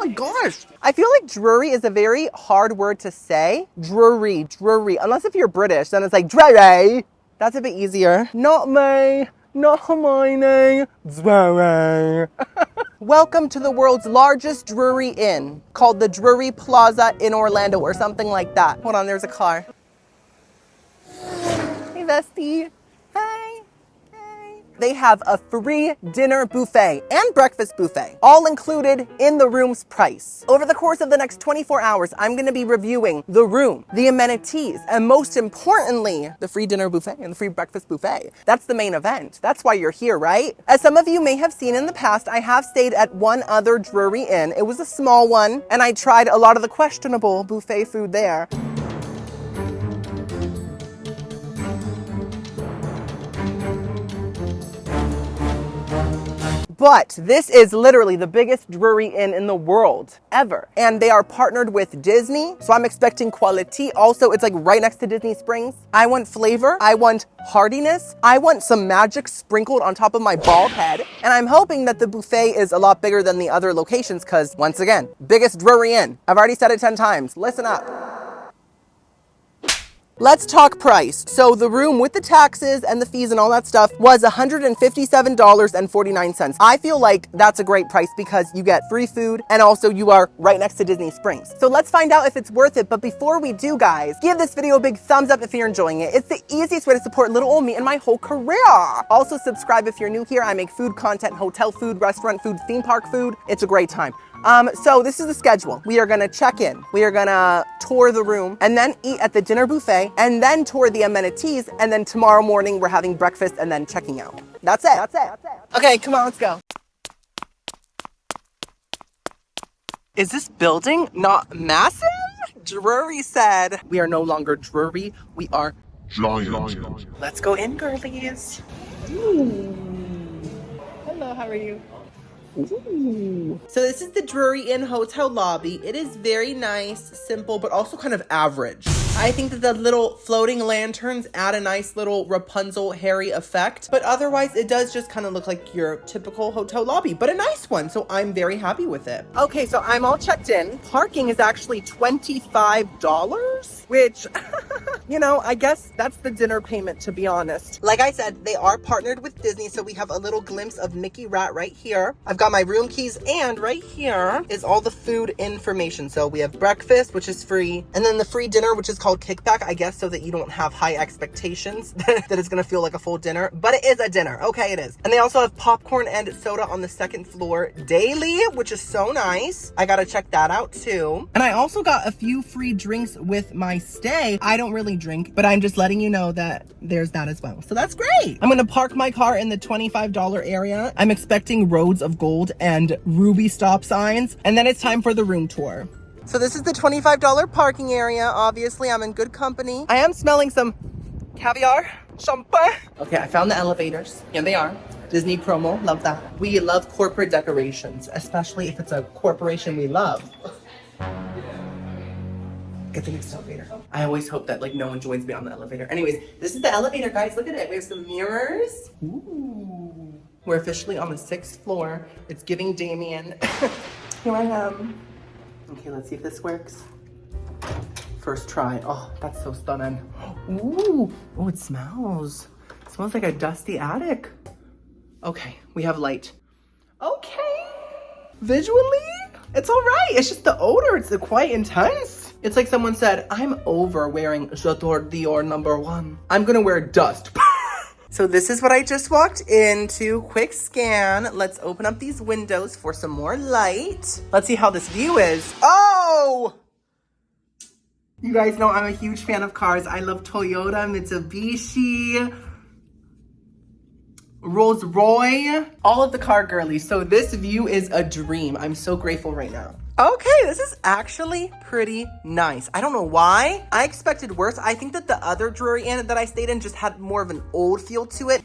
my gosh. I feel like Drury is a very hard word to say. Drury. Unless if you're British, then it's like Drury. That's a bit easier. Not me. Not Hermione. Drury. Welcome to the world's largest Drury Inn, called the Drury Plaza in Orlando or something like that. Hold on, there's a car. Hey, Vesty. Hey. They have a free dinner buffet and breakfast buffet, all included in the room's price. Over the course of the next 24 hours, I'm gonna be reviewing the room, the amenities, and most importantly, the free dinner buffet and the free breakfast buffet. That's the main event. That's why you're here, right? As some of you may have seen in the past, I have stayed at one other Drury Inn. It was a small one, and I tried a lot of the questionable buffet food there. But this is literally the biggest Drury Inn in the world ever. And they are partnered with Disney, so I'm expecting quality. Also, it's like right next to Disney Springs. I want flavor, I want heartiness, I want some magic sprinkled on top of my bald head. And I'm hoping that the buffet is a lot bigger than the other locations because, once again, biggest Drury Inn. I've already said it 10 times. Listen up. Let's talk price. So the room with the taxes and the fees and all that stuff was $157.49. I feel like that's a great price because you get free food and also you are right next to Disney Springs. So let's find out if it's worth it. But before we do, guys, give this video a big thumbs up if you're enjoying it. It's the easiest way to support little old me and my whole career. Also subscribe if you're new here. I make food content, hotel food, restaurant food, theme park food. It's a great time. So this is the schedule. We are gonna check in, we are gonna tour the room, and then eat at the dinner buffet, and then tour the amenities, and then tomorrow morning we're having breakfast and then checking out. That's it. Okay, come on, let's go. Is this building not massive? Drury said, we are no longer Drury, we are giant. Let's go in, girlies. Ooh. Hello, how are you? Ooh. So this is the Drury Inn hotel lobby. It is very nice, simple, but also kind of average. I think that the little floating lanterns add a nice little Rapunzel hairy effect, but otherwise it does just kind of look like your typical hotel lobby, but a nice one. So I'm very happy with it. Okay, so I'm all checked in. Parking is actually $25, which, you know, I guess that's the dinner payment, to be honest. Like I said, they are partnered with Disney, so we have a little glimpse of Mickey Rat right here. I've got my room keys, and right here is all the food information. So we have breakfast, which is free, and then the free dinner, which is called kickback, I guess, so that you don't have high expectations that it's gonna feel like a full dinner, but it is a dinner. Okay, it is. And they also have popcorn and soda on the second floor daily, which is so nice. I gotta check that out too. And I also got a few free drinks with my stay. I don't really drink, but I'm just letting you know that there's that as well. So that's great. I'm gonna park my car in the $25 area. I'm expecting roads of gold and ruby stop signs, and then it's time for the room tour. So this is the $25 parking area. Obviously, I'm in good company. I am smelling some caviar, champagne. Okay, I found the elevators. Here they are. Disney promo, love that. We love corporate decorations, especially if it's a corporation we love. Get the next elevator. I always hope that like no one joins me on the elevator. Anyways, this is the elevator, guys. Look at it. We have some mirrors. Ooh. We're officially on the 6th floor. It's giving Damien. Here I am. Okay, let's see if this works. First try. Oh, that's so stunning. Ooh, oh, it smells. It smells like a dusty attic. Okay, we have light. Okay, visually, it's all right. It's just the odor, it's quite intense. It's like someone said, I'm over wearing J'adore Dior #1. I'm gonna wear dust. So this is what I just walked into. Quick scan. Let's open up these windows for some more light. Let's see how this view is. Oh! You guys know I'm a huge fan of cars. I love Toyota, Mitsubishi, Rolls-Royce, all of the car girlies. So this view is a dream. I'm so grateful right now. Okay, this is actually pretty nice. I don't know why. I expected worse. I think that the other Drury Inn that I stayed in just had more of an old feel to it.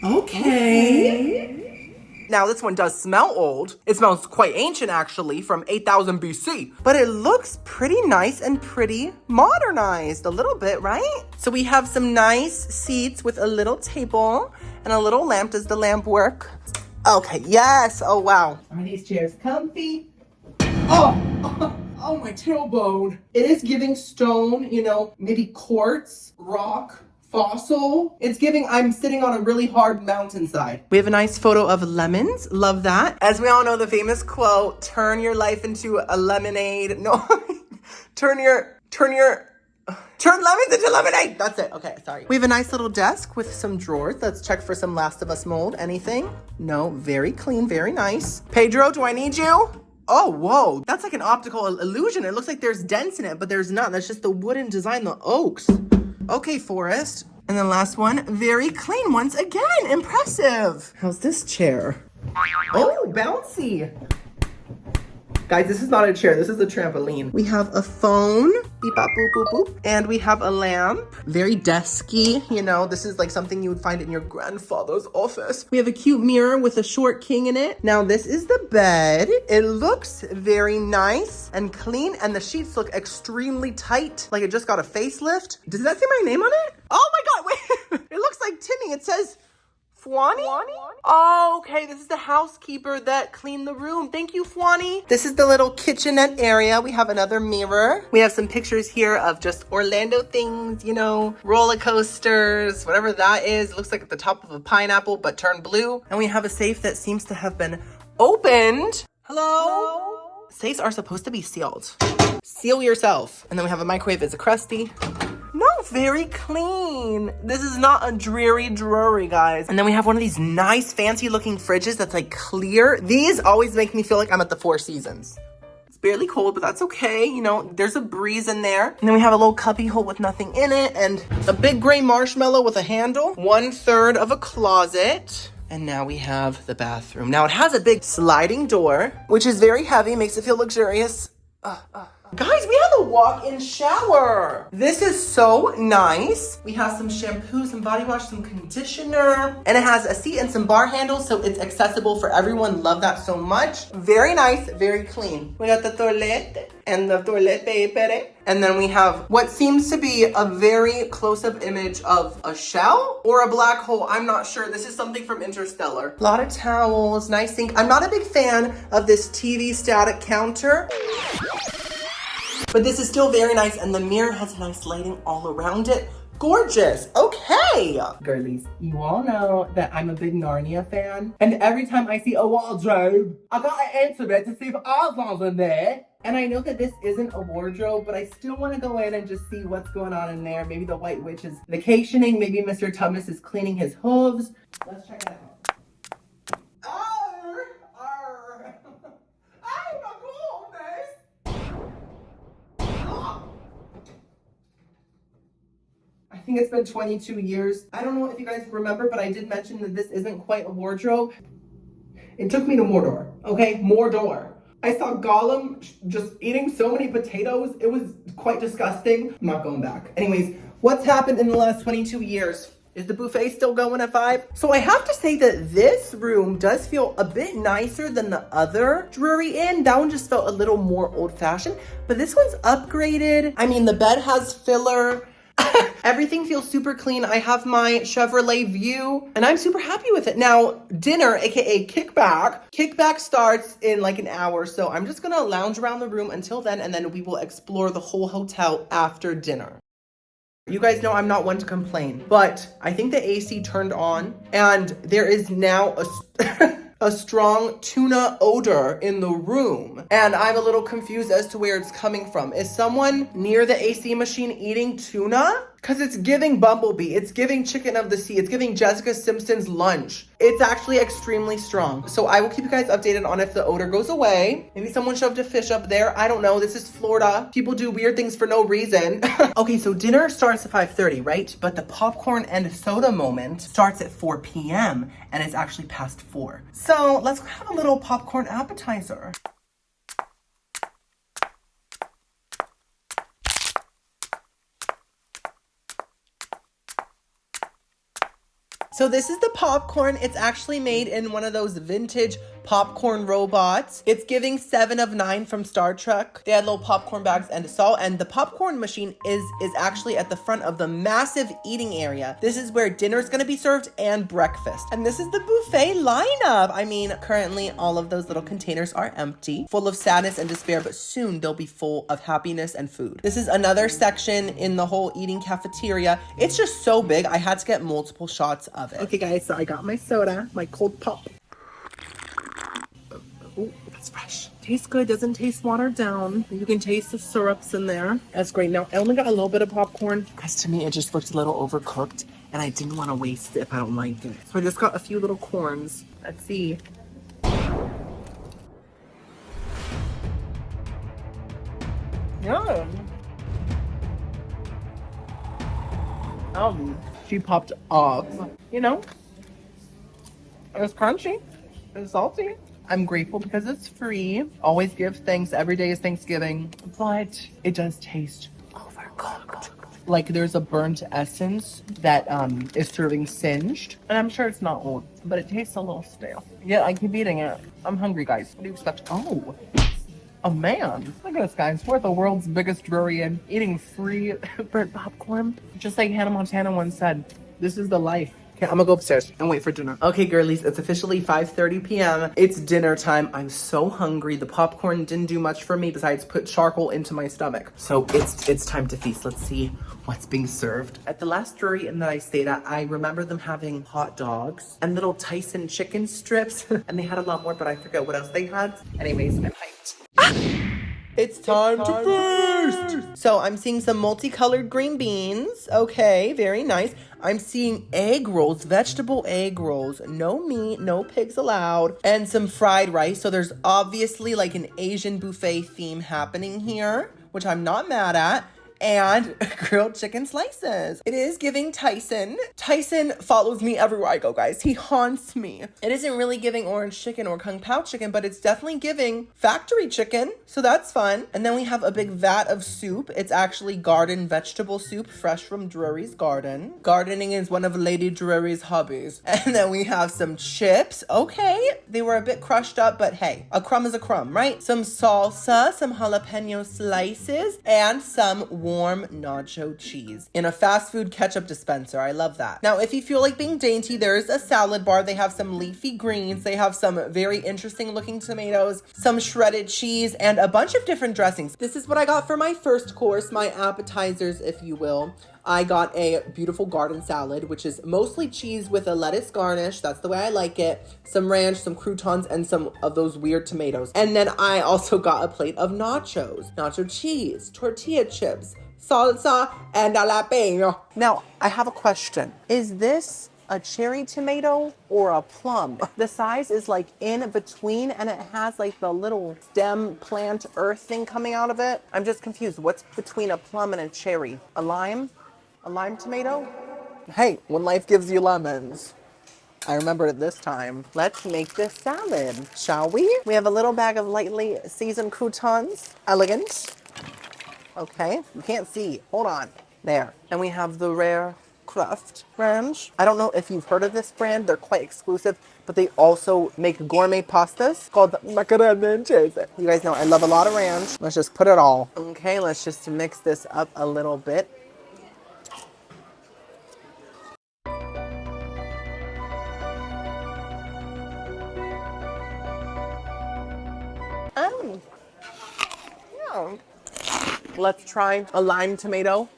Okay. Now this one does smell old. It smells quite ancient actually, from 8000 BC. But it looks pretty nice and pretty modernized a little bit, right? So we have some nice seats with a little table and a little lamp. Does the lamp work? Okay, yes, oh wow. Are these chairs comfy? Oh, my tailbone. It is giving stone, you know, maybe quartz, rock, fossil. It's giving I'm sitting on a really hard mountainside. We have a nice photo of lemons. Love that. As we all know, the famous quote, turn your life into a lemonade. No, turn lemons into lemonade. That's it. Okay, sorry. We have a nice little desk with some drawers. Let's check for some Last of Us mold. Anything? No, very clean, very nice. Pedro, do I need you? Oh, whoa. That's like an optical illusion. It looks like there's dents in it, but there's not. That's just the wooden design, the oaks. Okay, Forrest. And then last one, very clean once again. Impressive. How's this chair? Oh, bouncy. Guys, this is not a chair. This is a trampoline. We have a phone. Beep, bop, boop, boop, boop. And we have a lamp. Very desky. You know, this is like something you would find in your grandfather's office. We have a cute mirror with a short king in it. Now, this is the bed. It looks very nice and clean. And the sheets look extremely tight. Like it just got a facelift. Does that say my name on it? Oh my God, wait. It looks like Timmy. It says Fwani? Oh, okay, this is the housekeeper that cleaned the room. Thank you, Fwani. This is the little kitchenette area. We have another mirror. We have some pictures here of just Orlando things, you know, roller coasters, whatever that is. It looks like at the top of a pineapple, but turned blue. And we have a safe that seems to have been opened. Hello? Safes are supposed to be sealed. Seal yourself. And then we have a microwave. It's a crusty. No, very clean. This is not a Drury, guys. And then we have one of these nice fancy looking fridges that's like clear. These always make me feel like I'm at the Four Seasons. It's barely cold, but that's okay. You know, there's a breeze in there. And then we have a little cubby hole with nothing in it and a big gray marshmallow with a handle. 1/3 of a closet. And now we have the bathroom. Now it has a big sliding door, which is very heavy, makes it feel luxurious. Guys, we have a walk-in shower. This is so nice. We have some shampoo, some body wash, some conditioner, and it has a seat and some bar handles, so it's accessible for everyone. Love that so much. Very nice, very clean. We got the toilet and the toilet paper. And then we have what seems to be a very close-up image of a shell or a black hole. I'm not sure. This is something from Interstellar. A lot of towels, nice sink. I'm not a big fan of this TV static counter, but this is still very nice, and the mirror has nice lighting all around it. Gorgeous. Okay. Girlies, you all know that I'm a big Narnia fan, and every time I see a wardrobe, I gotta enter it to see if Aslan's in there. And I know that this isn't a wardrobe, but I still want to go in and just see what's going on in there. Maybe the White Witch is vacationing. Maybe Mr. Thomas is cleaning his hooves. Let's check it out. I think it's been 22 years. I don't know if you guys remember, but I did mention that this isn't quite a wardrobe. It took me to Mordor, okay? Mordor. I saw Gollum just eating so many potatoes. It was quite disgusting. I'm not going back. Anyways, what's happened in the last 22 years? Is the buffet still going at 5? So I have to say that this room does feel a bit nicer than the other Drury Inn. That one just felt a little more old-fashioned, but this one's upgraded. I mean, the bed has filler. Everything feels super clean. I have my Chevrolet View and I'm super happy with it. Now, dinner, aka kickback. Kickback starts in like an hour. So I'm just gonna lounge around the room until then, and then we will explore the whole hotel after dinner. You guys know I'm not one to complain, but I think the AC turned on and there is now a strong tuna odor in the room. And I'm a little confused as to where it's coming from. Is someone near the AC machine eating tuna? Because it's giving Bumblebee, it's giving Chicken of the Sea, it's giving Jessica Simpson's lunch. It's actually extremely strong. So I will keep you guys updated on if the odor goes away. Maybe someone shoved a fish up there. I don't know. This is Florida. People do weird things for no reason. Okay, so dinner starts at 5:30, right? But the popcorn and soda moment starts at 4 p.m. and it's actually past 4. So let's have a little popcorn appetizer. So this is the popcorn. It's actually made in one of those vintage popcorn robots. It's giving 7 of 9 from Star Trek. They had little popcorn bags and salt, and the popcorn machine is actually at the front of the massive eating area. This is where dinner is going to be served and breakfast. And this is the buffet lineup. I mean, currently all of those little containers are empty, full of sadness and despair, but soon they'll be full of happiness and food. This is another section in the whole eating cafeteria. It's just so big, I had to get multiple shots of it. Okay guys, so I got my soda, my cold pop. Oh, that's fresh. Tastes good, doesn't taste watered down. You can taste the syrups in there. That's great. Now, I only got a little bit of popcorn because to me, it just looked a little overcooked and I didn't want to waste it if I don't like it. So I just got a few little corns. Let's see. Yum. She popped off. You know, it's crunchy, it's salty. I'm grateful because it's free. Always give thanks. Every day is Thanksgiving. But it does taste overcooked. Like there's a burnt essence that is serving singed. And I'm sure it's not old, but it tastes a little stale. Yeah, I keep eating it. I'm hungry, guys. What do you expect? Oh. Oh man, look at this, guys. We're at the world's biggest Drury Inn, eating free burnt popcorn. Just like Hannah Montana once said, this is the life. Okay, I'm gonna go upstairs and wait for dinner. Okay, girlies, it's officially 5:30 p.m. It's dinner time. I'm so hungry. The popcorn didn't do much for me besides put charcoal into my stomach. So it's time to feast. Let's see what's being served. At the last Drury Inn that I stayed at, I remember them having hot dogs and little Tyson chicken strips. And they had a lot more, but I forget what else they had. Anyways, I'm hyped. It's time to feast! So I'm seeing some multicolored green beans. Okay, very nice. I'm seeing egg rolls, vegetable egg rolls. No meat, no pigs allowed. And some fried rice. So there's obviously like an Asian buffet theme happening here, which I'm not mad at. And grilled chicken slices. It is giving Tyson. Tyson follows me everywhere I go, guys. He haunts me. It isn't really giving orange chicken or kung pao chicken, but it's definitely giving factory chicken. So that's fun. And then we have a big vat of soup. It's actually garden vegetable soup, fresh from Drury's garden. Gardening is one of Lady Drury's hobbies. And then we have some chips. Okay, they were a bit crushed up, but hey, a crumb is a crumb, right? Some salsa, some jalapeno slices, and some warm nacho cheese in a fast food ketchup dispenser. I love that. Now, if you feel like being dainty, there's a salad bar. They have some leafy greens. They have some very interesting looking tomatoes, some shredded cheese, and a bunch of different dressings. This is what I got for my first course, my appetizers, if you will. I got a beautiful garden salad, which is mostly cheese with a lettuce garnish. That's the way I like it. Some ranch, some croutons, and some of those weird tomatoes. And then I also got a plate of nachos, nacho cheese, tortilla chips, salsa, and jalapeno. Now, I have a question. Is this a cherry tomato or a plum? The size is like in between and it has like the little stem plant earth thing coming out of it. I'm just confused. What's between a plum and a cherry? A lime? A lime tomato? Hey, when life gives you lemons. I remembered it this time. Let's make this salad, shall we? We have a little bag of lightly seasoned croutons. Elegant. Okay, you can't see. Hold on. There. And we have the rare Cruft ranch. I don't know if you've heard of this brand. They're quite exclusive, but they also make gourmet pastas called macaroni and cheese. You guys know I love a lot of ranch. Let's just put it all. Okay, let's just mix this up a little bit. Yeah. Let's try a lime tomato.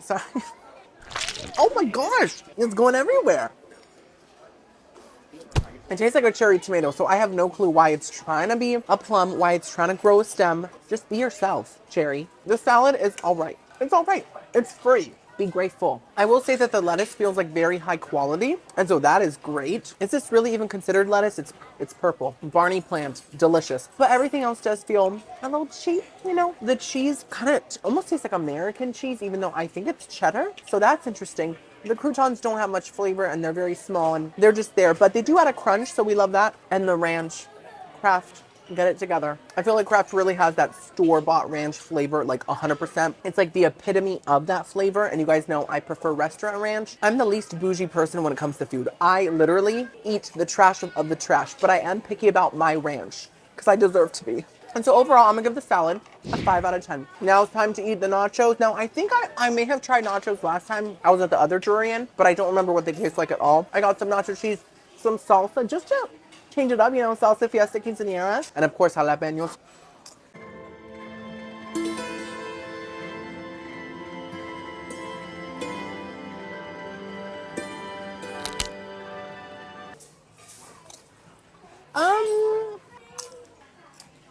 Sorry. Oh my gosh, it's going everywhere. It tastes like a cherry tomato, so I have no clue why it's trying to be a plum, why it's trying to grow a stem. Just be yourself, cherry. This salad is all right. It's all right. It's free. Be grateful. I will say that the lettuce feels like very high quality, and so that is great. Is this really even considered lettuce? It's purple. Barney plant, delicious. But everything else does feel a little cheap, you know? The cheese kind of almost tastes like American cheese, even though I think it's cheddar. So that's interesting. The croutons don't have much flavor, and they're very small, and they're just there. But they do add a crunch, so we love that. And the ranch, Kraft Get it together. I feel like Kraft really has that store-bought ranch flavor, like 100%. It's like the epitome of that flavor, and you guys know I prefer restaurant ranch. I'm the least bougie person when it comes to food. I literally eat the trash of the trash, but I am picky about my ranch because I deserve to be. And so overall, I'm gonna give the salad a 5 out of 10. Now it's time to eat the nachos. Now I think I may have tried nachos last time I was at the other Drury Inn, but I don't remember what they taste like at all. I got some nacho cheese, some salsa, just to change it up, you know, salsa fiesta quinceañeras, and of course jalapenos.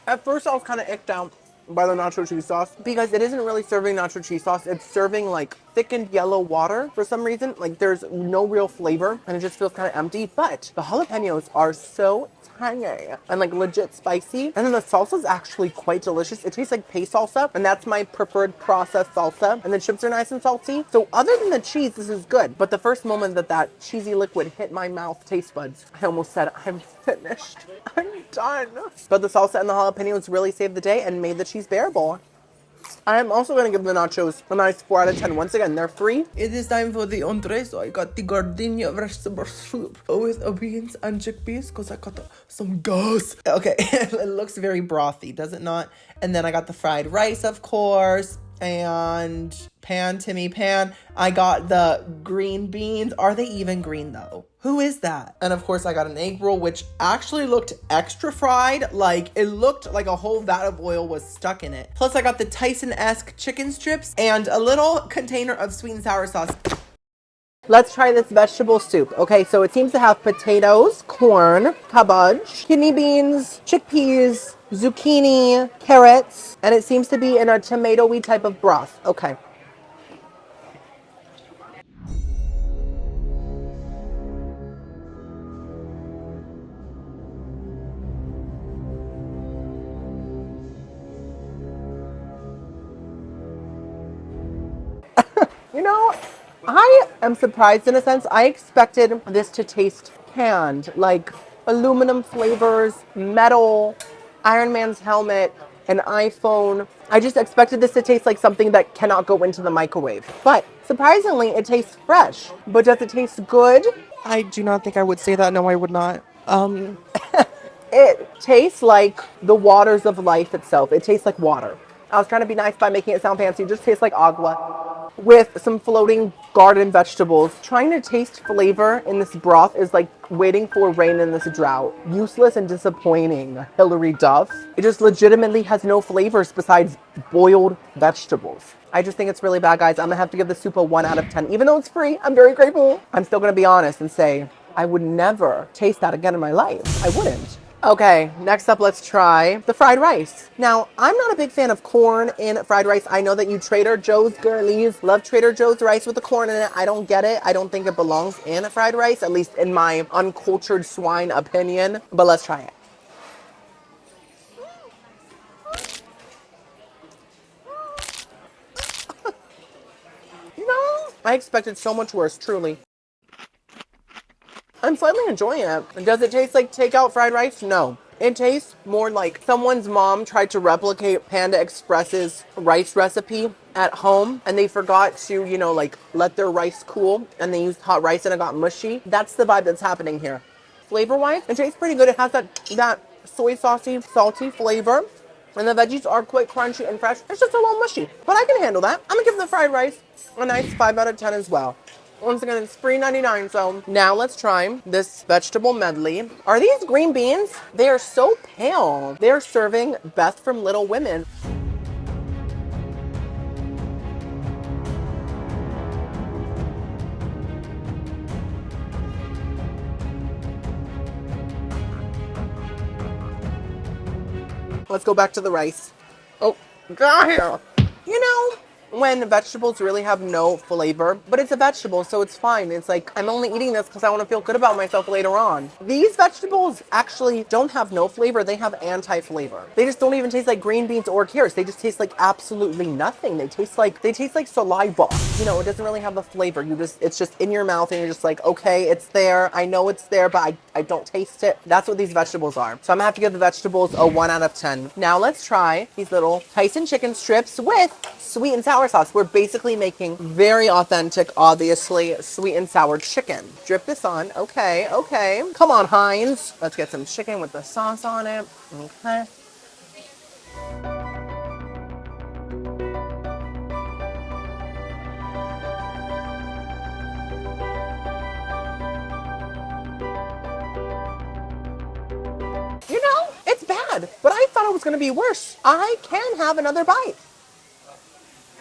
At first I was kind of icked out by the nacho cheese sauce because it isn't really serving nacho cheese sauce. It's serving like thickened yellow water for some reason. Like there's no real flavor and it just feels kind of empty. But the jalapenos are so tangy and like legit spicy. And then the salsa is actually quite delicious. It tastes like paste salsa, and that's my preferred processed salsa. And the chips are nice and salty. So other than the cheese, this is good. But the first moment that cheesy liquid hit my mouth taste buds, I almost said, I'm finished. I'm done. But the salsa and the jalapenos really saved the day and made the cheese bearable. I am also going to give the nachos a nice 4 out of 10. Once again, they're free. It is time for the entree, so I got the gardenia vegetable soup with beans and chickpeas because I got some gas. Okay, it looks very brothy, does it not? And then I got the fried rice, of course, and Timmy pan. I got the green beans. Are they even green though? Who is that? And of course I got an egg roll, which actually looked extra fried. Like it looked like a whole vat of oil was stuck in it. Plus I got the Tyson-esque chicken strips and a little container of sweet and sour sauce. Let's try this vegetable soup. Okay, so it seems to have potatoes, corn, cabbage, kidney beans, chickpeas, zucchini, carrots, and it seems to be in a tomatoey type of broth. Okay. You know, I am surprised in a sense. I expected this to taste canned, like aluminum flavors, metal, Iron Man's helmet, an iPhone. I just expected this to taste like something that cannot go into the microwave. But surprisingly, it tastes fresh. But does it taste good? I do not think I would say that. No, I would not. It tastes like the waters of life itself. It tastes like water. I was trying to be nice by making it sound fancy. It just tastes like agua with some floating garden vegetables. Trying to taste flavor in this broth is like waiting for rain in this drought. Useless and disappointing, Hillary Duff. It just legitimately has no flavors besides boiled vegetables. I just think it's really bad, guys. I'm gonna have to give the soup a 1 out of 10. Even though it's free, I'm very grateful. I'm still gonna be honest and say I would never taste that again in my life. I wouldn't. Okay, next up, let's try the fried rice. Now, I'm not a big fan of corn in fried rice. I know that you Trader Joe's girlies love Trader Joe's rice with the corn in it. I don't get it. I don't think it belongs in a fried rice, at least in my uncultured swine opinion. But let's try it. No, I expected so much worse, truly. I'm slightly enjoying it. Does it taste like takeout fried rice? No. It tastes more like someone's mom tried to replicate Panda Express's rice recipe at home and they forgot to, you know, like let their rice cool and they used hot rice and it got mushy. That's the vibe that's happening here. Flavor-wise, it tastes pretty good. It has that soy saucy, salty flavor. And the veggies are quite crunchy and fresh. It's just a little mushy, but I can handle that. I'm gonna give the fried rice a nice 5 out of 10 as well. Once again, it's free 99, so now let's try this vegetable medley. Are these green beans? They are so pale. They're serving Beth from Little Women. Let's go back to the rice. Oh, got here. You know, when vegetables really have no flavor, but it's a vegetable, so it's fine. It's like, I'm only eating this because I want to feel good about myself later on. These vegetables actually don't have no flavor. They have anti-flavor. They just don't even taste like green beans or carrots. They just taste like absolutely nothing. They taste like saliva. You know, it doesn't really have the flavor. It's just in your mouth and you're just like, okay, it's there. I know it's there, but I don't taste it. That's what these vegetables are. So I'm gonna have to give the vegetables a 1 out of 10. Now let's try these little Tyson chicken strips with sweet and sour sauce. We're basically making very authentic, obviously, sweet and sour chicken. Drip this on. Okay, okay. Come on, Heinz. Let's get some chicken with the sauce on it. Okay. You know, it's bad, but I thought it was going to be worse. I can have another bite.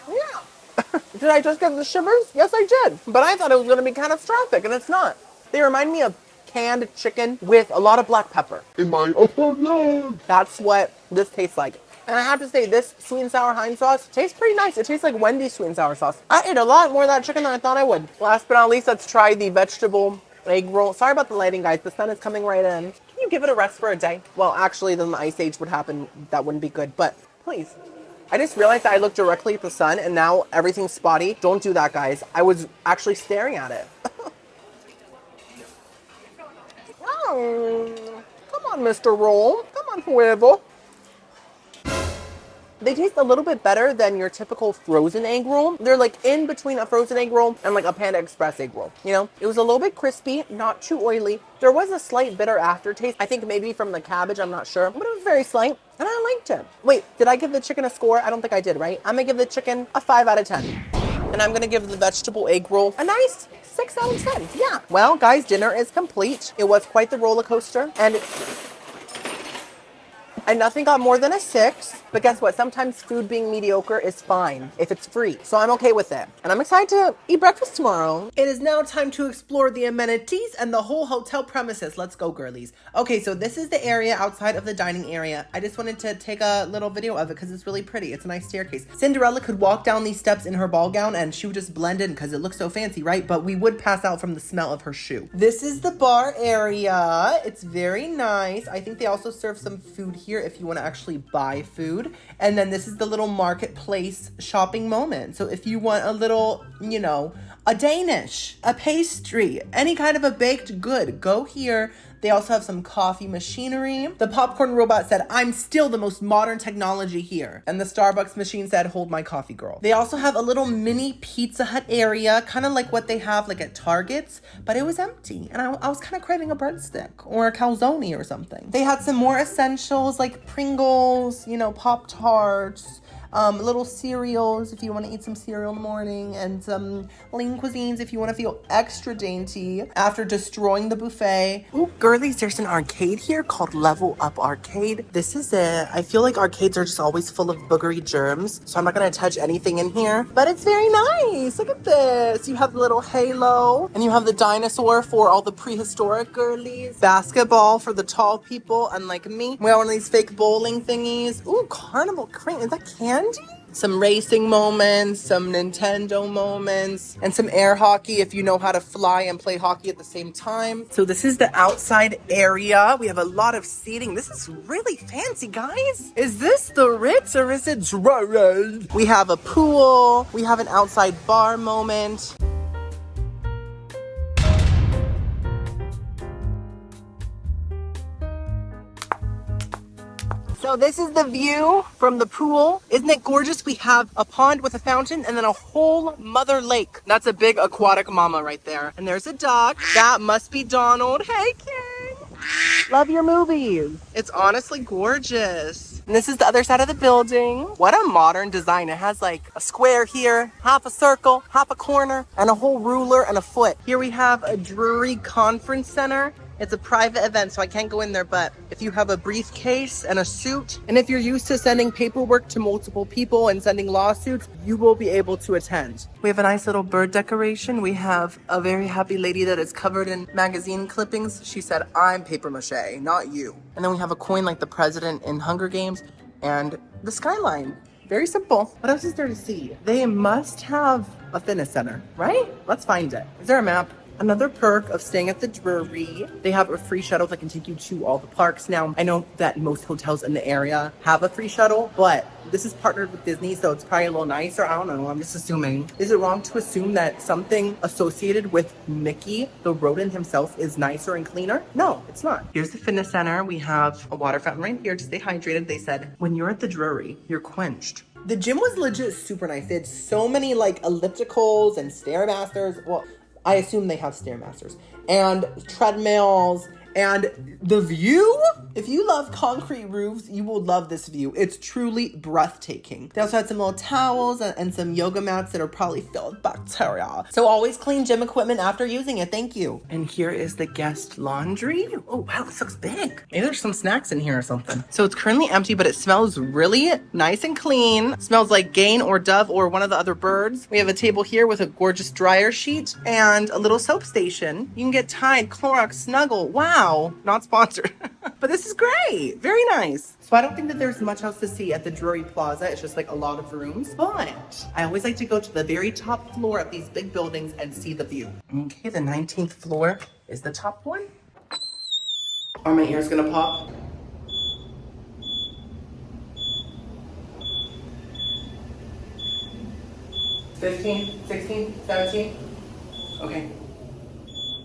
Yeah. Did I just get the shivers? Yes, I did. But I thought it was going to be catastrophic, and it's not. They remind me of canned chicken with a lot of black pepper. In my opinion. That's what this tastes like. And I have to say, this sweet and sour Heinz sauce tastes pretty nice. It tastes like Wendy's sweet and sour sauce. I ate a lot more of that chicken than I thought I would. Last but not least, let's try the vegetable egg roll. Sorry about the lighting, guys. The sun is coming right in. Can you give it a rest for a day? Well, actually, then the ice age would happen. That wouldn't be good, but please. I just realized that I looked directly at the sun and now everything's spotty. Don't do that, guys. I was actually staring at it. Oh, come on, Mr. Roll. Come on, whoever. They taste a little bit better than your typical frozen egg roll. They're like in between a frozen egg roll and like a Panda Express egg roll. You know, it was a little bit crispy, not too oily. There was a slight bitter aftertaste. I think maybe from the cabbage, I'm not sure, but it was very slight and I liked it. Wait, did I give the chicken a score? I don't think I did, right? I'm gonna give the chicken a 5 out of 10. And I'm gonna give the vegetable egg roll a nice 6 out of 10. Yeah. Well, guys, dinner is complete. It was quite the roller coaster and nothing got more than a 6. But guess what? Sometimes food being mediocre is fine if it's free. So I'm okay with it. And I'm excited to eat breakfast tomorrow. It is now time to explore the amenities and the whole hotel premises. Let's go, girlies. Okay, so this is the area outside of the dining area. I just wanted to take a little video of it because it's really pretty. It's a nice staircase. Cinderella could walk down these steps in her ball gown and she would just blend in because it looks so fancy, right? But we would pass out from the smell of her shoe. This is the bar area. It's very nice. I think they also serve some food here if you want to actually buy food. And then this is the little marketplace shopping moment. So if you want a little, you know, a Danish, a pastry, any kind of a baked good, go here. They also have some coffee machinery. The popcorn robot said, I'm still the most modern technology here. And the Starbucks machine said, hold my coffee, girl. They also have a little mini Pizza Hut area, kind of like what they have like at Targets, but it was empty. And I was kind of craving a breadstick or a calzone or something. They had some more essentials like Pringles, you know, Pop-Tarts, little cereals if you want to eat some cereal in the morning, and some lean cuisines if you want to feel extra dainty after destroying the buffet. Ooh, girlies, there's an arcade here called Level Up Arcade. This is it. I feel like arcades are just always full of boogery germs, so I'm not going to touch anything in here, but it's very nice. Look at this. You have the little halo, and you have the dinosaur for all the prehistoric girlies. Basketball for the tall people, unlike me. We have one of these fake bowling thingies. Ooh, carnival cream. Is that candy? Some racing moments, some Nintendo moments, and some air hockey if you know how to fly and play hockey at the same time. So this is the outside area. We have a lot of seating. This is really fancy, guys. Is this the Ritz or is it Drury? We have a pool. We have an outside bar moment. So this is the view from the pool. Isn't it gorgeous? We have a pond with a fountain and then a whole mother lake. That's a big aquatic mama right there. And there's a duck. That must be Donald. Hey, King. Love your movies. It's honestly gorgeous. And this is the other side of the building. What a modern design. It has like a square here, half a circle, half a corner, and a whole ruler and a foot. Here we have a Drury Conference Center. It's a private event, so I can't go in there, but if you have a briefcase and a suit, and if you're used to sending paperwork to multiple people and sending lawsuits, you will be able to attend. We have a nice little bird decoration. We have a very happy lady that is covered in magazine clippings. She said, I'm paper mache, not you. And then we have a coin like the president in Hunger Games and the skyline. Very simple. What else is there to see? They must have a fitness center, right? Let's find it. Is there a map? Another perk of staying at the Drury, they have a free shuttle that can take you to all the parks. Now, I know that most hotels in the area have a free shuttle, but this is partnered with Disney, so it's probably a little nicer. I don't know, I'm just assuming. Is it wrong to assume that something associated with Mickey, the rodent himself, is nicer and cleaner? No, it's not. Here's the fitness center. We have a water fountain right here to stay hydrated. They said, when you're at the Drury, you're quenched. The gym was legit super nice. They had so many like ellipticals and Stairmasters. Well, I assume they have Stairmasters and treadmills. And the view, if you love concrete roofs, you will love this view. It's truly breathtaking. They also had some little towels and some yoga mats that are probably filled with bacteria. So always clean gym equipment after using it. Thank you. And here is the guest laundry. Oh, wow, this looks big. Maybe there's some snacks in here or something. So it's currently empty, but it smells really nice and clean. It smells like Gain or Dove or one of the other birds. We have a table here with a gorgeous dryer sheet and a little soap station. You can get Tide, Clorox, Snuggle. Wow. Not sponsored, but this is great. Very nice. So I don't think that there's much else to see at the Drury Plaza. It's just like a lot of rooms, but I always like to go to the very top floor of these big buildings and see the view. Okay, the 19th floor is the top one. Are my ears gonna pop? $15, $16, $17. Okay.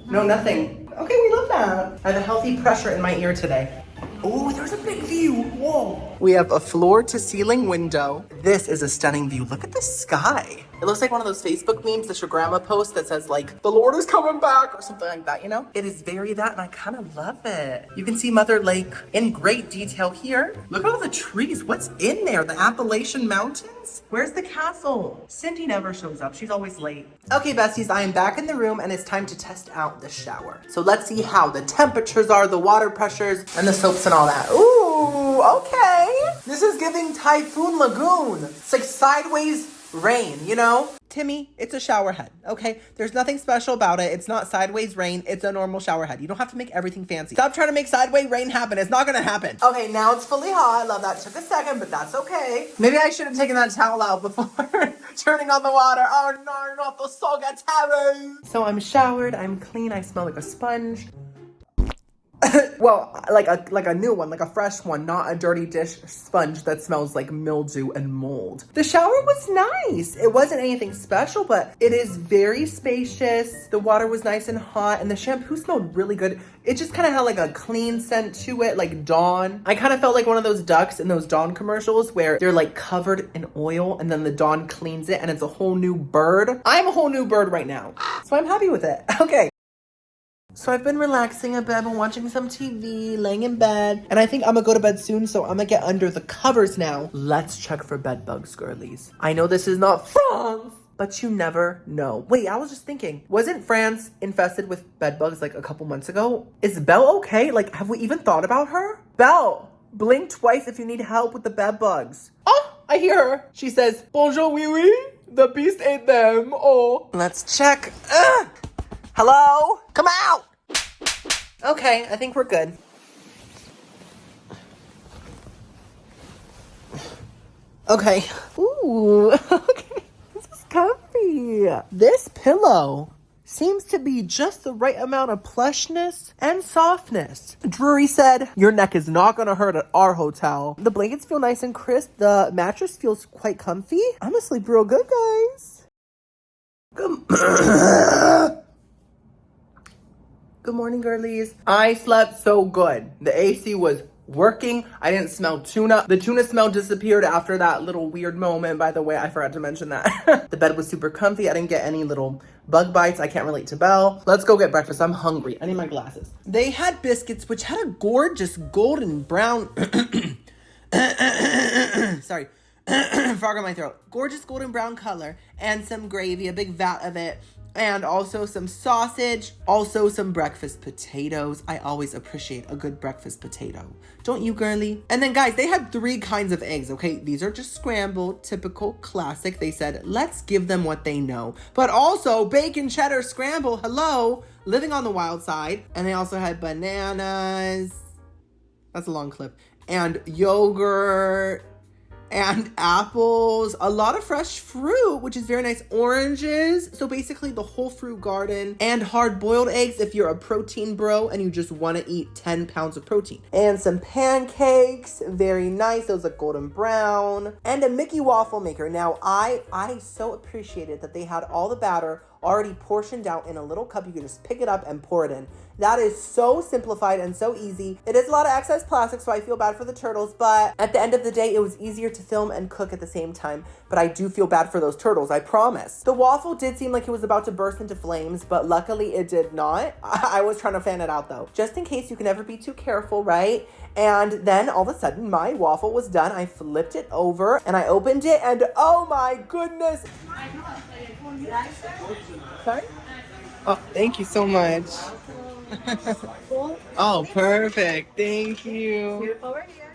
No, nothing. Okay, we love that. I have a healthy pressure in my ear today. Oh, there's a big view. Whoa. We have a floor to ceiling window. This is a stunning view. Look at the sky. It looks like one of those Facebook memes that your grandma posts that says like, the Lord is coming back or something like that, you know? It is very that, and I kind of love it. You can see Mother Lake in great detail here. Look at all the trees. What's in there? The Appalachian Mountains? Where's the castle? Cindy never shows up. She's always late. Okay, besties, I am back in the room and it's time to test out the shower. So let's see how the temperatures are, the water pressures, and the soaps and all that. Ooh, okay. This is giving Typhoon Lagoon. It's like sideways rain, you know? Timmy, it's a shower head, okay? There's nothing special about it. It's not sideways rain. It's a normal shower head. You don't have to make everything fancy. Stop trying to make sideways rain happen. It's not gonna happen. Okay, now it's fully hot. I love that. Took a second, but that's okay. Maybe I should have taken that towel out before turning on the water. Oh no, not the soga towel. So I'm showered. I'm clean. I smell like a sponge. Well, like a new one, like a fresh one, not a dirty dish sponge that smells like mildew and mold. The shower was nice. It wasn't anything special, but it is very spacious. The water was nice and hot, and the shampoo smelled really good. It just kind of had like a clean scent to it, like Dawn. I kind of felt like one of those ducks in those Dawn commercials where they're like covered in oil and then the Dawn cleans it and it's a whole new bird. I'm a whole new bird right now, so I'm happy with it. Okay. So I've been relaxing a bit. I've been watching some TV, laying in bed, and I think I'm gonna go to bed soon, so I'm gonna get under the covers now. Let's check for bed bugs, girlies. I know this is not France, but you never know. Wait, I was just thinking, wasn't France infested with bed bugs like a couple months ago? Is Belle okay? Like, have we even thought about her? Belle, blink twice if you need help with the bed bugs. Oh, I hear her. She says, bonjour, oui, oui. The beast ate them. Oh. Let's check. Ugh. Hello? Come out! Okay, I think we're good. Okay. Ooh, okay. This is comfy. This pillow seems to be just the right amount of plushness and softness. Drury said, your neck is not gonna hurt at our hotel. The blankets feel nice and crisp. The mattress feels quite comfy. I'm gonna sleep real good, guys. Good morning, girlies. I slept so good. The AC was working. I didn't smell tuna. The tuna smell disappeared after that little weird moment. By the way, I forgot to mention that. The bed was super comfy. I didn't get any little bug bites. I can't relate to Belle. Let's go get breakfast. I'm hungry. I need my glasses. They had biscuits, which had a gorgeous golden brown... Sorry. Frog in my throat. Gorgeous golden brown color and some gravy, a big vat of it. And also some sausage, also some breakfast potatoes. I always appreciate a good breakfast potato. Don't you, girly? And then, guys, they had 3 kinds of eggs, okay? These are just scrambled, typical, classic. They said, let's give them what they know. But also, bacon cheddar scramble, hello, living on the wild side. And they also had bananas. That's a long clip. And yogurt. and apples, a lot of fresh fruit, which is very nice, oranges. So basically the whole fruit garden, and hard-boiled eggs if you're a protein bro and you just want to eat 10 pounds of protein. And some pancakes, very nice. Those are golden brown. And a Mickey waffle maker. Now, I so appreciated that they had all the batter already portioned out in a little cup. You can just pick it up and pour it in. That is so simplified and so easy. It is a lot of excess plastic, so I feel bad for the turtles, but at the end of the day, it was easier to film and cook at the same time. But I do feel bad for those turtles, I promise. The waffle did seem like it was about to burst into flames, but luckily it did not. I was trying to fan it out though, just in case. You can never be too careful, right? And then all of a sudden my waffle was done. I flipped it over and I opened it, and oh my goodness. Sorry? Oh, thank you so much. Oh, perfect. Thank you.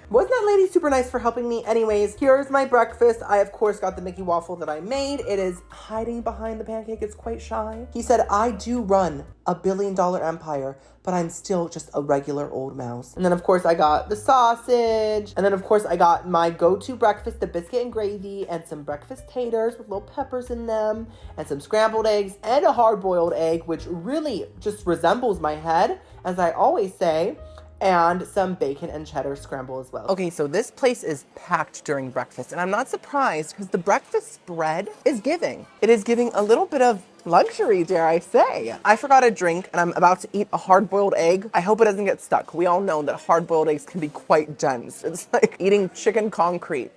Wasn't that lady super nice for helping me? Anyways, here's my breakfast. I, of course, got the Mickey waffle that I made. It is hiding behind the pancake. It's quite shy. He said, I do run a billion-dollar empire, but I'm still just a regular old mouse. And then, of course, I got the sausage. And then, of course, I got my go-to breakfast, the biscuit and gravy, and some breakfast taters with little peppers in them, and some scrambled eggs, and a hard-boiled egg, which really just resembles my head, as I always say, and some bacon and cheddar scramble as well. Okay, so this place is packed during breakfast, and I'm not surprised because the breakfast spread is giving. It is giving a little bit of luxury, dare I say. I forgot a drink, and I'm about to eat a hard-boiled egg. I hope it doesn't get stuck. We all know that hard-boiled eggs can be quite dense. It's like eating chicken concrete.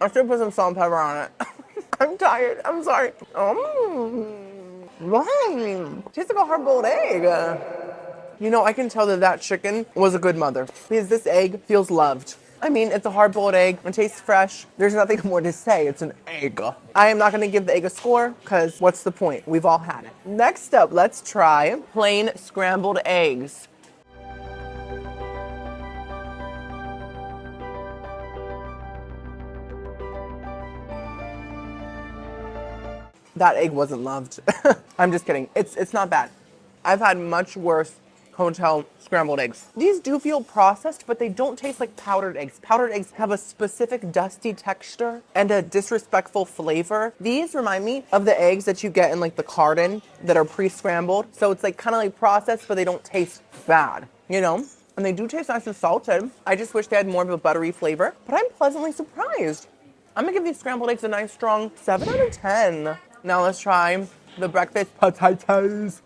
I should put some salt and pepper on it. I'm tired. I'm sorry. Tastes like a hard-boiled egg. You know, I can tell that that chicken was a good mother because this egg feels loved. I mean, it's a hard-boiled egg. It tastes fresh. There's nothing more to say. It's an egg. I am not going to give the egg a score because what's the point? We've all had it. Next up, let's try plain scrambled eggs. That egg wasn't loved. I'm just kidding. It's not bad. I've had much worse hotel scrambled eggs. These do feel processed, but they don't taste like powdered eggs. Powdered eggs have a specific dusty texture and a disrespectful flavor. These remind me of the eggs that you get in like the carton that are pre-scrambled. So it's like kind of like processed, but they don't taste bad, you know? And they do taste nice and salted. I just wish they had more of a buttery flavor, but I'm pleasantly surprised. I'm gonna give these scrambled eggs a nice strong 7 out of 10. Now let's try the breakfast potatoes.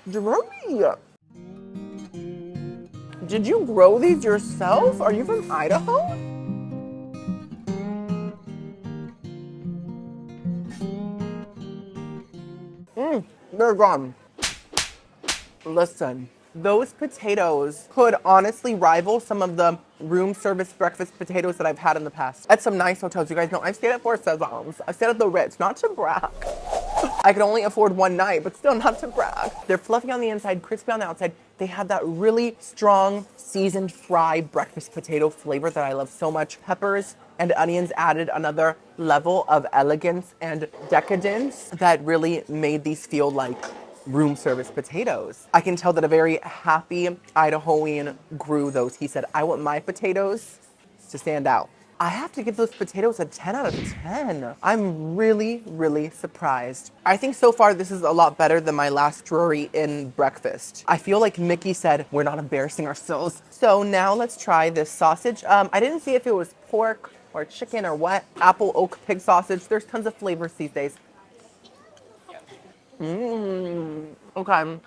Drury. Did you grow these yourself? Are you from Idaho? They're gone. Listen, those potatoes could honestly rival some of the room service breakfast potatoes that I've had in the past at some nice hotels. You guys know I've stayed at 4 Seasons. I've stayed at the Ritz, not to brag. I could only afford one night, but still not to brag. They're fluffy on the inside, crispy on the outside. They have that really strong seasoned fried breakfast potato flavor that I love so much. Peppers and onions added another level of elegance and decadence that really made these feel like room service potatoes. I can tell that a very happy Idahoan grew those. He said, I want my potatoes to stand out. I have to give those potatoes a 10 out of 10. I'm really, really surprised. I think so far this is a lot better than my last Drury Inn breakfast. I feel like Mickey said, we're not embarrassing ourselves. So now let's try this sausage. I didn't see if it was pork or chicken or what. Apple oak pig sausage. There's tons of flavors these days. Okay.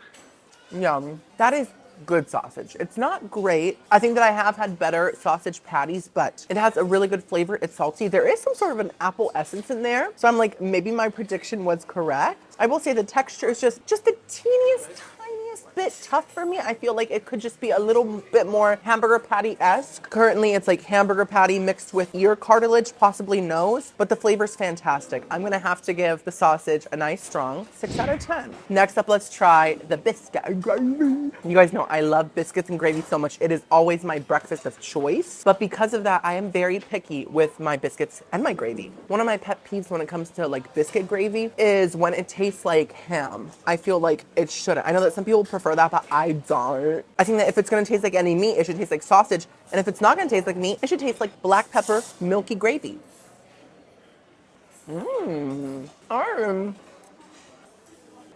Yum. That is good sausage. It's not great. I think that I have had better sausage patties, but it has a really good flavor. It's salty. There is some sort of an apple essence in there. So I'm like, maybe my prediction was correct. I will say the texture is just the teeniest, tiniest bit tough for me. I feel like it could just be a little bit more hamburger patty-esque. Currently, it's like hamburger patty mixed with ear cartilage, possibly nose, but the flavor's fantastic. I'm gonna have to give the sausage a nice strong 6 out of 10. Next up, let's try the biscuit and gravy. You guys know I love biscuits and gravy so much. It is always my breakfast of choice, but because of that, I am very picky with my biscuits and my gravy. One of my pet peeves when it comes to like biscuit gravy is when it tastes like ham. I feel like it shouldn't. I know that some people prefer prefer that, but I don't. I think that if it's gonna taste like any meat, it should taste like sausage. And if it's not gonna taste like meat, it should taste like black pepper, milky gravy. I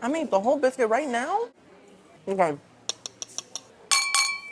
made the whole biscuit right now. Okay.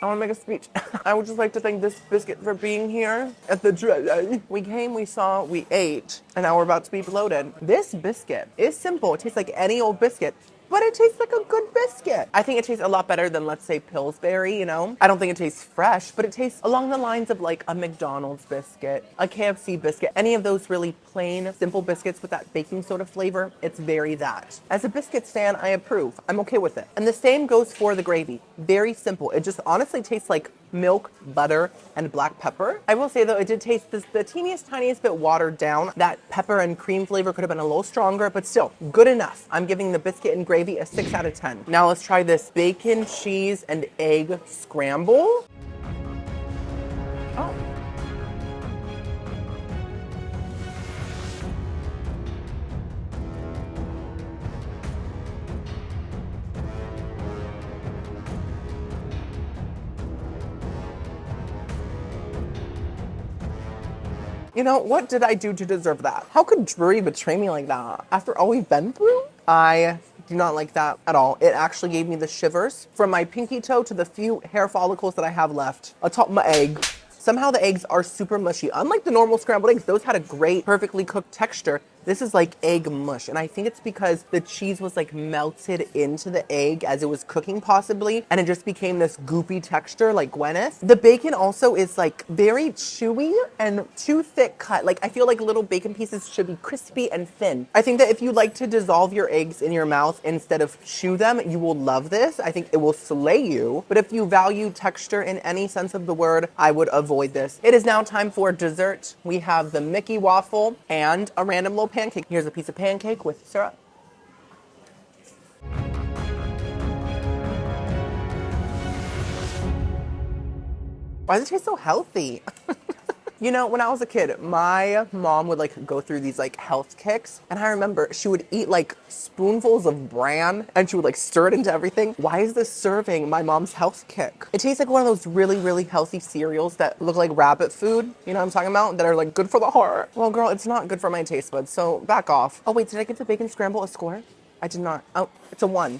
I want to make a speech. I would just like to thank this biscuit for being here at the Drury. We came, we saw, we ate, and now we're about to be bloated. This biscuit is simple. It tastes like any old biscuit, but it tastes like a good biscuit. I think it tastes a lot better than, let's say, Pillsbury, you know? I don't think it tastes fresh, but it tastes along the lines of like a McDonald's biscuit, a KFC biscuit, any of those really plain, simple biscuits with that baking soda flavor. It's very that. As a biscuits fan, I approve. I'm okay with it. And the same goes for the gravy. Very simple. It just honestly tastes like milk, butter, and black pepper. I will say though, it did taste the teeniest, tiniest bit watered down. That pepper and cream flavor could have been a little stronger, but still good enough. I'm giving the biscuit and gravy a 6 out of 10. Now let's try this bacon, cheese, and egg scramble. Oh. You know, what did I do to deserve that? How could Drury betray me like that? After all we've been through? I do not like that at all. It actually gave me the shivers from my pinky toe to the few hair follicles that I have left atop my egg. Somehow the eggs are super mushy. Unlike the normal scrambled eggs, those had a great, perfectly cooked texture. This is like egg mush, and I think it's because the cheese was like melted into the egg as it was cooking possibly, and it just became this goopy texture like Gwyneth. The bacon also is like very chewy and too thick cut. Like I feel like little bacon pieces should be crispy and thin. I think that if you like to dissolve your eggs in your mouth instead of chew them, you will love this. I think it will slay you. But if you value texture in any sense of the word, I would avoid this. It is now time for dessert. We have the Mickey waffle and a random little pancake. Here's a piece of pancake with syrup. Why does it taste so healthy? You know, when I was a kid, my mom would like go through these like health kicks, and I remember she would eat like spoonfuls of bran and she would like stir it into everything. Why is this serving my mom's health kick? It tastes like one of those really, really healthy cereals that look like rabbit food, you know what I'm talking about? That are like good for the heart. Well, girl, it's not good for my taste buds, so back off. Oh wait, did I give the bacon scramble a score? I did not. Oh, it's a 1.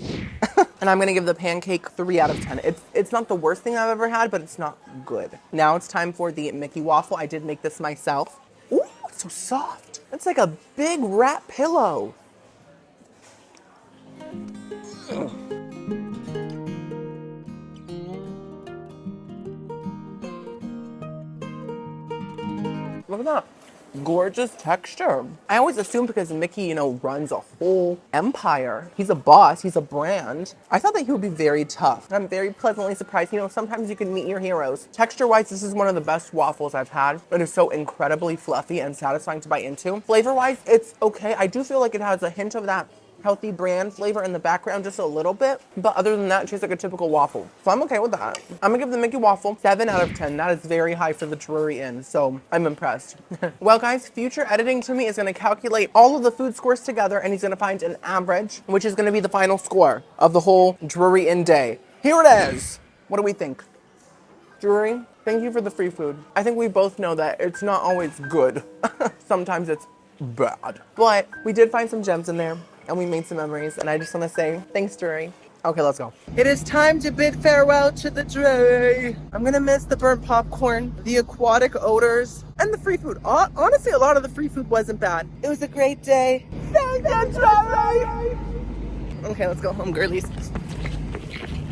And I'm gonna give the pancake 3 out of 10. It's not the worst thing I've ever had, but it's not good. Now it's time for the Mickey waffle. I did make this myself. Ooh, it's so soft. It's like a big rat pillow. Look at that. Gorgeous texture. I always assumed because Mickey, you know, runs a whole empire. He's a boss, he's a brand. I thought that he would be very tough. I'm very pleasantly surprised. You know, sometimes you can meet your heroes. Texture-wise, this is one of the best waffles I've had. It is so incredibly fluffy and satisfying to bite into. Flavor-wise, it's okay. I do feel like it has a hint of that healthy brand flavor in the background just a little bit, but other than that, it tastes like a typical waffle. So I'm okay with that. I'm gonna give the Mickey waffle 7 out of 10. That is very high for the Drury Inn, so I'm impressed. Well guys, future editing to me is gonna calculate all of the food scores together, and he's gonna find an average, which is gonna be the final score of the whole Drury Inn day. Here it is. What do we think? Drury, thank you for the free food. I think we both know that it's not always good. Sometimes it's bad. But we did find some gems in there, and we made some memories, and I just want to say thanks, Drury. Okay, let's go. It is time to bid farewell to the Drury. I'm gonna miss the burnt popcorn, the aquatic odors, and the free food. Honestly, a lot of the free food wasn't bad. It was a great day. Thank you, Drury. Okay, let's go home, girlies.